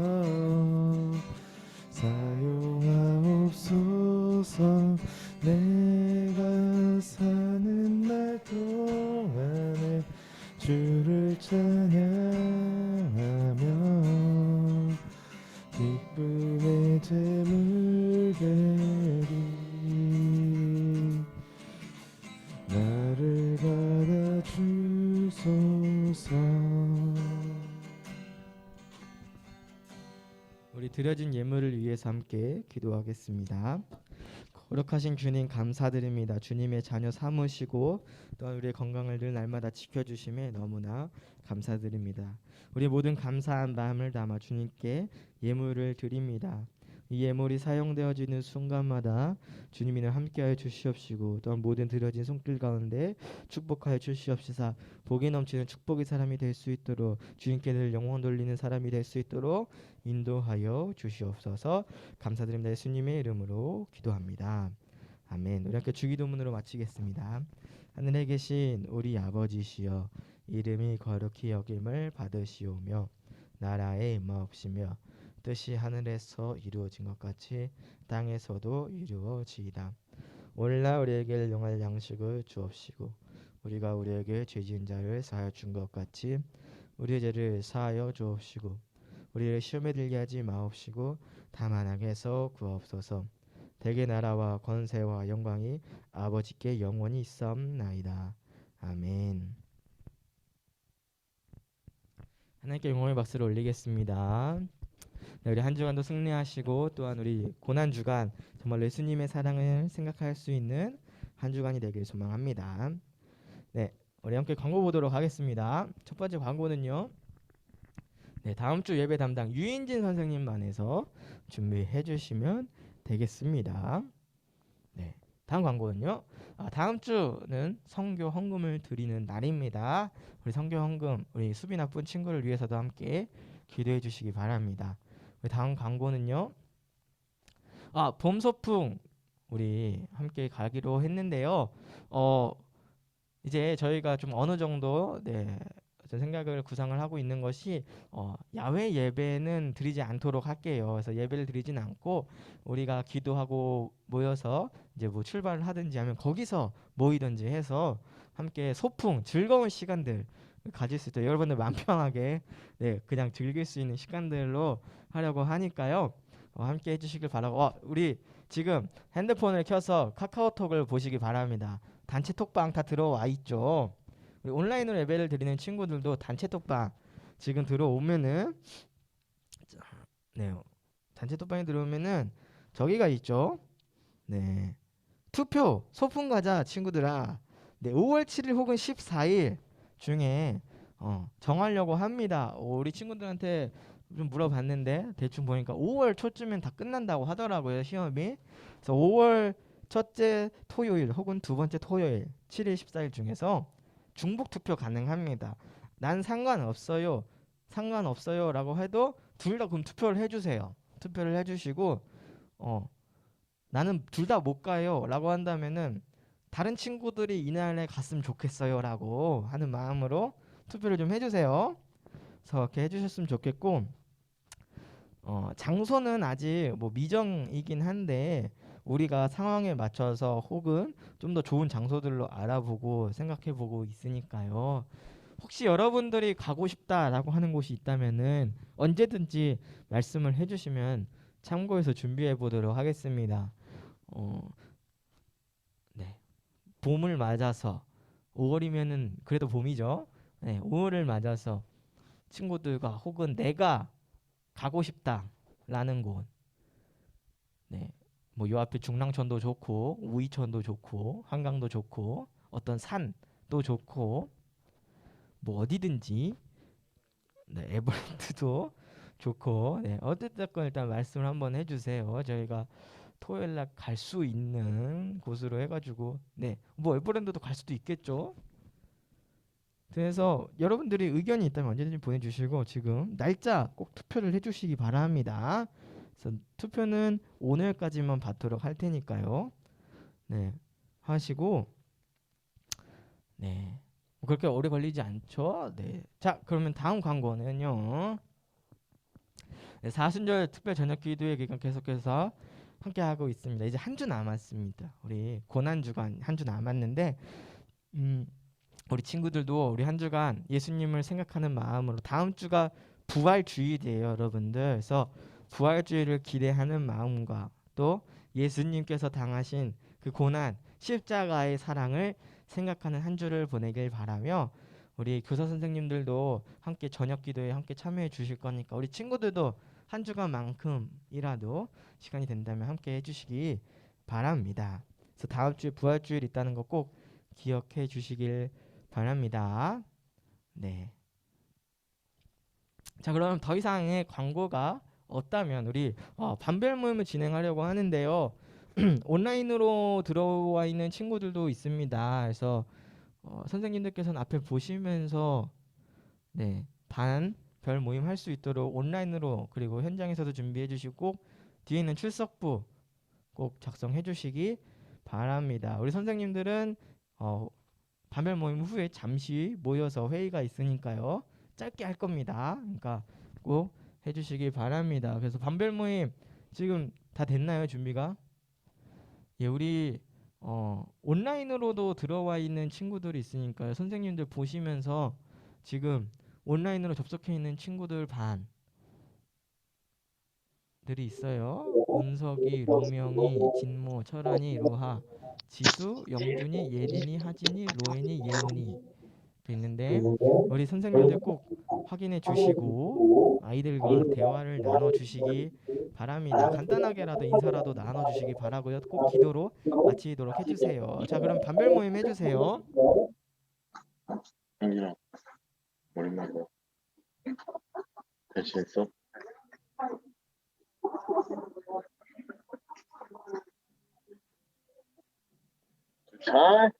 S1: 사용하옵소서. 내가 사는 날 동안에 주를 찬양하며 기쁨의 제물 되리. 나를 받아주소서.
S3: 우리 드려진 예물을 위해서 함께 기도하겠습니다. 거룩하신 주님 감사드립니다. 주님의 자녀 삼으시고 또한 우리의 건강을 늘 날마다 지켜주심에 너무나 감사드립니다. 우리 모든 감사한 마음을 담아 주님께 예물을 드립니다. 이 예물이 사용되어지는 순간마다 주님이 늘 함께하여 주시옵시고 또한 모든 드려진 손길 가운데 축복하여 주시옵시사 복이 넘치는 축복의 사람이 될 수 있도록 주님께 늘 영광 돌리는 사람이 될 수 있도록 인도하여 주시옵소서. 감사드립니다. 예수님의 이름으로 기도합니다. 아멘. 우리 함께 주기도문으로 마치겠습니다. 하늘에 계신 우리 아버지시여 이름이 거룩히 여김을 받으시오며 나라에 임하옵시며 뜻이 하늘에서 이루어진 것 같이 땅에서도 이루어지이다. 오늘날 우리에게 용할 양식을 주옵시고 우리가 우리에게 죄 지은 자를 사하여 준 것 같이 우리의 죄를 사하여 주옵시고 우리를 시험에 들게 하지 마옵시고 다만 악에서 구하옵소서. 대개 나라와 권세와 영광이 아버지께 영원히 있사옵나이다. 아멘. 하나님께 영광의 박수를 올리겠습니다. 네, 우리 한 주간도 승리하시고 또한 우리 고난 주간 정말 예수님의 사랑을 생각할 수 있는 한 주간이 되길 소망합니다. 네, 우리 함께 광고 보도록 하겠습니다. 첫 번째 광고는요. 네, 다음 주 예배 담당 유인진 선생님만에서 준비해 주시면 되겠습니다. 네, 다음 광고는요. 다음 주는 성교 헌금을 드리는 날입니다. 우리 성교 헌금 우리 수비 나쁜 친구를 위해서도 함께 기도해 주시기 바랍니다. 우리 다음 광고는요. 봄 소풍 우리 함께 가기로 했는데요. 이제 저희가 좀 어느 정도 어떤 생각을 구상을 하고 있는 것이 야외 예배는 드리지 않도록 할게요. 그래서 예배를 드리진 않고 우리가 기도하고 모여서 이제 뭐 출발을 하든지 하면 거기서 모이든지 해서 함께 소풍 즐거운 시간들 가질 수 있도록 여러분들 마음 편하게 그냥 즐길 수 있는 시간들로 하려고 하니까요. 함께 해주시길 바라고 우리 지금 핸드폰을 켜서 카카오톡을 보시기 바랍니다. 단체 톡방 다 들어와 있죠. 우리 온라인으로 예배를 드리는 친구들도 단체 톡방 지금 들어오면은 단체 톡방에 들어오면은 저기가 있죠. 네, 투표 소풍 가자 친구들아. 5월 7일 혹은 14일 중에 정하려고 합니다. 우리 친구들한테 좀 물어봤는데 대충 보니까 5월 초쯤엔 다 끝난다고 하더라고요, 시험이. 그래서 5월 첫째 토요일 혹은 두 번째 토요일 7일 14일 중에서 중복 투표 가능합니다. 난 상관없어요 라고 해도 둘 다 그럼 투표를 해주세요. 투표를 해주시고 나는 둘 다 못 가요 라고 한다면은 다른 친구들이 이날에 갔으면 좋겠어요 라고 하는 마음으로 투표를 좀 해주세요. 그래서 이렇게 해주셨으면 좋겠고 장소는 아직 뭐 미정이긴 한데 우리가 상황에 맞춰서 혹은 좀 더 좋은 장소들로 알아보고 생각해보고 있으니까요. 혹시 여러분들이 가고 싶다라고 하는 곳이 있다면은 언제든지 말씀을 해주시면 참고해서 준비해 보도록 하겠습니다. 봄을 맞아서 5월이면은 그래도 봄이죠. 5월을 맞아서 친구들과 혹은 내가 가고 싶다라는 곳, 뭐 요 앞에 중랑천도 좋고 우이천도 좋고 한강도 좋고 어떤 산도 좋고 뭐 어디든지 에버랜드도 좋고 어쨌든 일단 말씀을 한번 해주세요. 저희가 토요일날 갈 수 있는 곳으로 해가지고 뭐 에버랜드도 갈 수도 있겠죠. 그래서 여러분들이 의견이 있다면 언제든지 보내주시고 지금 날짜 꼭 투표를 해주시기 바랍니다. 그래서 투표는 오늘까지만 받도록 할 테니까요. 하시고 그렇게 오래 걸리지 않죠. 자, 그러면 다음 광고는요. 사순절 특별 저녁 기도회 기간 계속해서 함께 하고 있습니다. 이제 한 주 남았습니다. 우리 고난 주간 한 주 남았는데 우리 친구들도 우리 한 주간 예수님을 생각하는 마음으로 다음 주가 부활주일이에요, 여러분들. 그래서 부활주일을 기대하는 마음과 또 예수님께서 당하신 그 고난, 십자가의 사랑을 생각하는 한 주를 보내길 바라며 우리 교사 선생님들도 함께 저녁 기도에 함께 참여해 주실 거니까 우리 친구들도 한 주간만큼이라도 시간이 된다면 함께 해주시기 바랍니다. 그래서 다음 주에 부활주일 있다는 거 꼭 기억해 주시길 바랍니다. 자, 그럼 더 이상의 광고가 없다면 우리 반별 모임을 진행하려고 하는데요. 온라인으로 들어와 있는 친구들도 있습니다. 그래서 선생님들께서는 앞에 보시면서 반별 모임 할 수 있도록 온라인으로 그리고 현장에서도 준비해 주시고 뒤에 있는 출석부 꼭 작성해 주시기 바랍니다. 우리 선생님들은 반별 모임 후에 잠시 모여서 회의가 있으니까요. 짧게 할 겁니다. 그러니까 꼭 해주시기 바랍니다. 그래서 반별 모임 지금 다 됐나요? 준비가? 우리 온라인으로도 들어와 있는 친구들이 있으니까요. 선생님들 보시면서 지금 온라인으로 접속해 있는 친구들 반들이 있어요. 은석이, 로명이, 진모, 철환이, 로하, 지수, 영준이, 예린이, 하진이, 로엔이, 예은이 이렇게 있는데 우리 선생님들 꼭 확인해 주시고 아이들과 대화를 나눠 주시기 바랍니다. 간단하게라도 인사라도 나눠 주시기 바라고요. 꼭 기도로 마치도록 해주세요. 자, 그럼 반별 모임 해주세요.
S5: 형준아, 오랜만이다. 잘 지냈어? 잘?